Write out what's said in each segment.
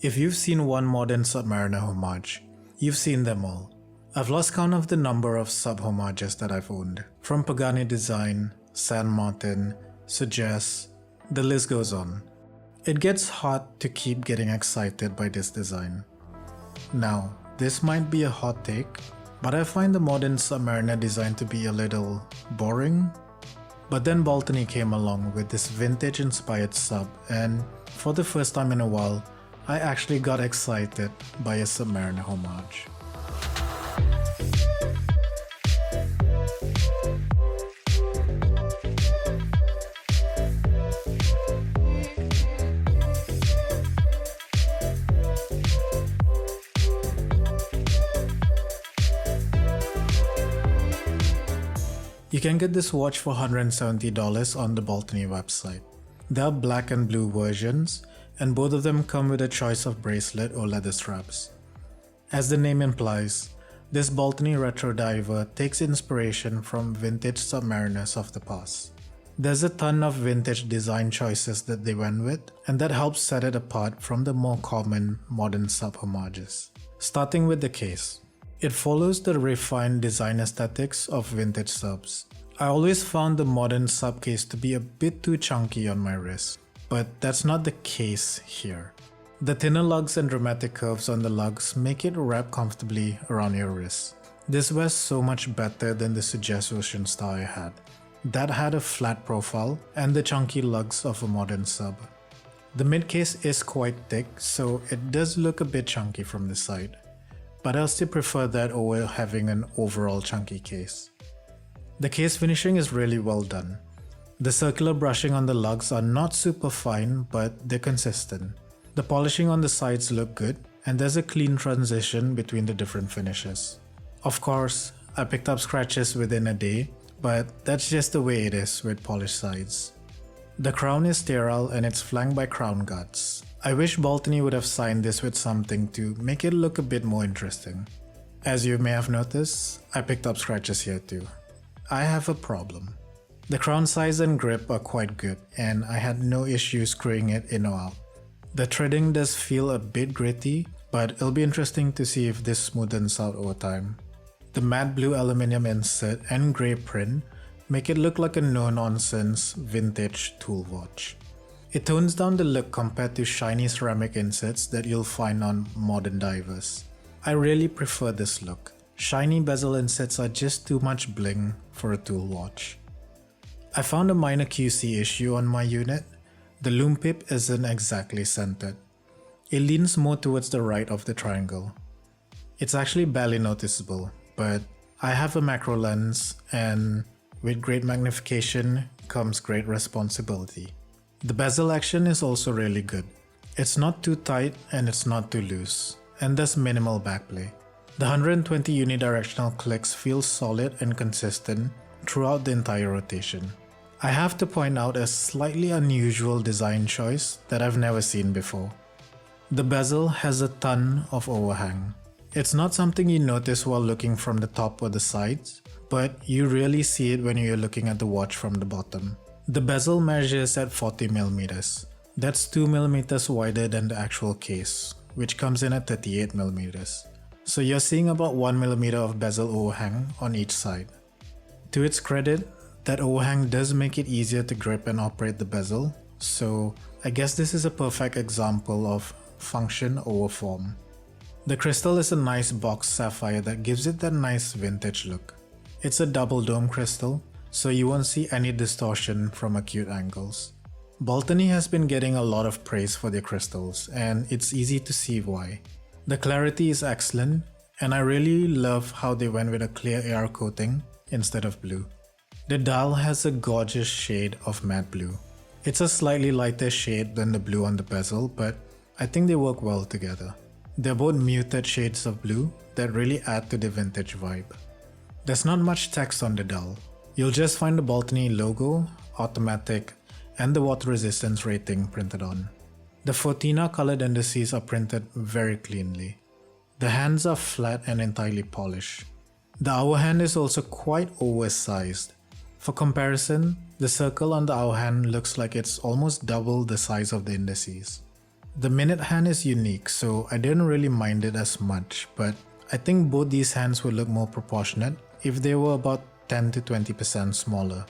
If you've seen one modern Submariner homage, you've seen them all. I've lost count of the number of sub-homages that I've owned, from Pagani Design, San Martin, Suggest, the list goes on. It gets hard to keep getting excited by this design. Now, this might be a hot take, but I find the modern Submariner design to be a little boring. But then Baltany came along with this vintage-inspired sub, and for the first time in a while, I actually got excited by a Submariner homage. You can get this watch for $170 on the Baltany website. There are black and blue versions, and both of them come with a choice of bracelet or leather straps. As the name implies, this Baltany Retro Diver takes inspiration from vintage submariners of the past. There's a ton of vintage design choices that they went with, and that helps set it apart from the more common modern sub homages. Starting with the case. It follows the refined design aesthetics of vintage subs. I always found the modern sub case to be a bit too chunky on my wrist, but that's not the case here. The thinner lugs and dramatic curves on the lugs make it wrap comfortably around your wrist. This wears so much better than the Suggest Ocean Star I had. That had a flat profile and the chunky lugs of a modern sub. The mid case is quite thick, so it does look a bit chunky from the side. But I'll still prefer that over having an overall chunky case. The case finishing is really well done. The circular brushing on the lugs are not super fine, but they're consistent. The polishing on the sides look good, and there's a clean transition between the different finishes. Of course, I picked up scratches within a day, but that's just the way it is with polished sides. The crown is sterile and it's flanked by crown guards. I wish Baltany would have signed this with something to make it look a bit more interesting. As you may have noticed, I picked up scratches here too. I have a problem. The crown size and grip are quite good, and I had no issue screwing it in or out. The threading does feel a bit gritty, but it'll be interesting to see if this smoothens out over time. The matte blue aluminium insert and grey print make it look like a no-nonsense vintage tool watch. It tones down the look compared to shiny ceramic inserts that you'll find on modern divers. I really prefer this look. Shiny bezel inserts are just too much bling for a tool watch. I found a minor QC issue on my unit. The Lume pip isn't exactly centered. It leans more towards the right of the triangle. It's actually barely noticeable, but I have a macro lens, and with great magnification comes great responsibility. The bezel action is also really good. It's not too tight and it's not too loose, and there's minimal backplay. The 120 unidirectional clicks feel solid and consistent throughout the entire rotation. I have to point out a slightly unusual design choice that I've never seen before. The bezel has a ton of overhang. It's not something you notice while looking from the top or the sides, but you really see it when you're looking at the watch from the bottom. The bezel measures at 40mm. That's 2mm wider than the actual case, which comes in at 38mm. So you're seeing about 1mm of bezel overhang on each side. To its credit, that overhang does make it easier to grip and operate the bezel, so I guess this is a perfect example of function over form. The crystal is a nice boxed sapphire that gives it that nice vintage look. It's a double dome crystal, so you won't see any distortion from acute angles. Baltany has been getting a lot of praise for their crystals, and it's easy to see why. The clarity is excellent, and I really love how they went with a clear AR coating instead of blue. The dial has a gorgeous shade of matte blue. It's a slightly lighter shade than the blue on the bezel, but I think they work well together. They're both muted shades of blue that really add to the vintage vibe. There's not much text on the dial. You'll just find the Baltany logo, automatic, and the water resistance rating printed on. The Fortina colored indices are printed very cleanly. The hands are flat and entirely polished. The hour hand is also quite oversized. For comparison, the circle on the hour hand looks like it's almost double the size of the indices. The minute hand is unique, so I didn't really mind it as much, but I think both these hands would look more proportionate if they were about 10 to 20% smaller.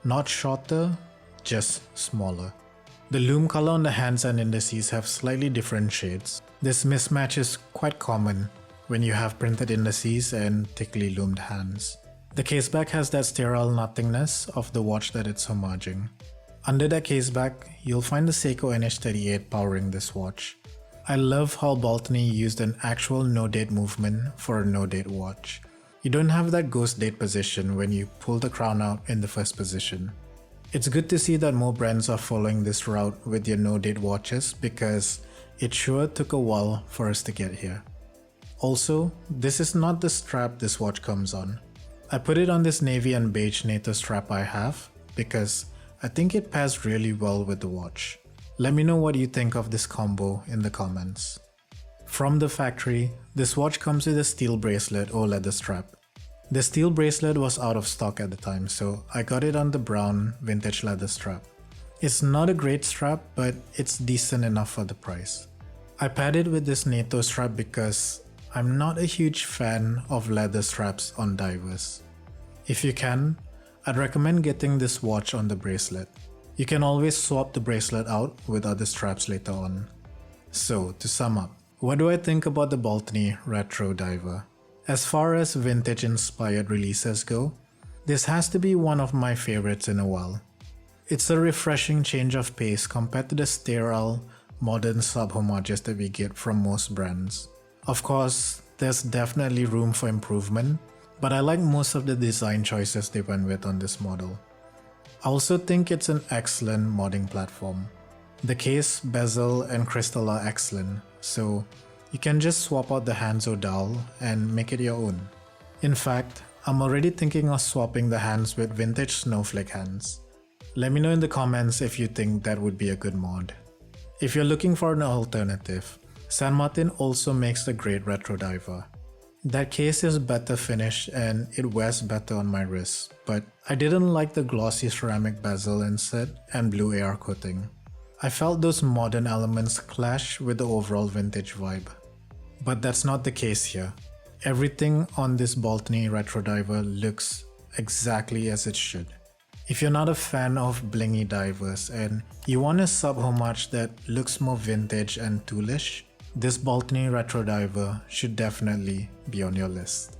Not shorter, just smaller. The lume color on the hands and indices have slightly different shades. This mismatch is quite common when you have printed indices and thickly loomed hands. The caseback has that sterile nothingness of the watch that it's homaging. Under that caseback, you'll find the Seiko NH38 powering this watch. I love how Baltany used an actual no-date movement for a no-date watch. You don't have that ghost date position when you pull the crown out in the first position. It's good to see that more brands are following this route with their no-date watches because it sure took a while for us to get here. Also, this is not the strap this watch comes on. I put it on this navy and beige NATO strap I have because I think it pairs really well with the watch. Let me know what you think of this combo in the comments. From the factory, this watch comes with a steel bracelet or leather strap. The steel bracelet was out of stock at the time, so I got it on the brown vintage leather strap. It's not a great strap, but it's decent enough for the price. I paired it with this NATO strap because I'm not a huge fan of leather straps on divers. If you can, I'd recommend getting this watch on the bracelet. You can always swap the bracelet out with other straps later on. So, to sum up, what do I think about the Baltany Retro Diver? As far as vintage-inspired releases go, this has to be one of my favorites in a while. It's a refreshing change of pace compared to the sterile, modern sub-homages that we get from most brands. Of course, there's definitely room for improvement, but I like most of the design choices they went with on this model. I also think it's an excellent modding platform. The case, bezel, and crystal are excellent, so you can just swap out the hands or dowel and make it your own. In fact, I'm already thinking of swapping the hands with vintage snowflake hands. Let me know in the comments if you think that would be a good mod. If you're looking for an alternative, San Martin also makes a great retro diver. That case is better finished and it wears better on my wrist, but I didn't like the glossy ceramic bezel inset and blue AR coating. I felt those modern elements clash with the overall vintage vibe. But that's not the case here. Everything on this Baltany Retro Diver looks exactly as it should. If you're not a fan of blingy divers and you want a sub-homage that looks more vintage and toolish, this Baltany Retro Diver should definitely be on your list.